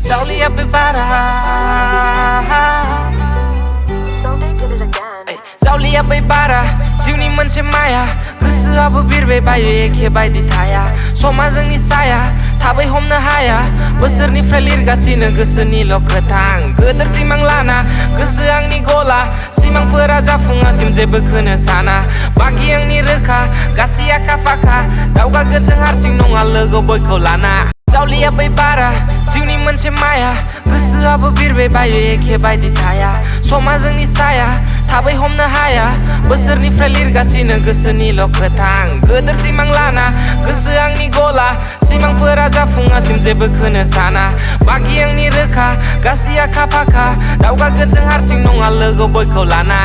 जावलियाबो बारा जावलियाबो बारा जिउनि मोनसे माया गोसोआबो बिरबाय बायो एखे बायदि थाया समा जोंनि साया थाबै हमनो हाया बोसोरनिफ्राय लिरगासिनो गोसोनिल' खोथा आं गोदोर सिमां लाना गोसो आंनि गला सिमांफोरा जाफुङासिम जेबो खोनो साना बाखि आंनि रोखा गासै आखा फाखा दावगागोन जों हारसिं नङा लोगो बयखौ लाना जावलियाबो बारा जिउनि मोनसे माया गोसोआबो बिरबाय बायो एखे बायदि थाया समा जोंनि साया थाबै हमनो हाया बोसोरनिफ्राय लिरगासिनो गोसोनिल' खोथा आं गोदोर सिमां लाना गोसो आंनि गला सिमांफोरा जाफुङासिम जेबो खोनो साना बाखि आंनि रोखा गासै आखा फाखा दावगागोन जों हारसिं नङा लोगो बयखौ लाना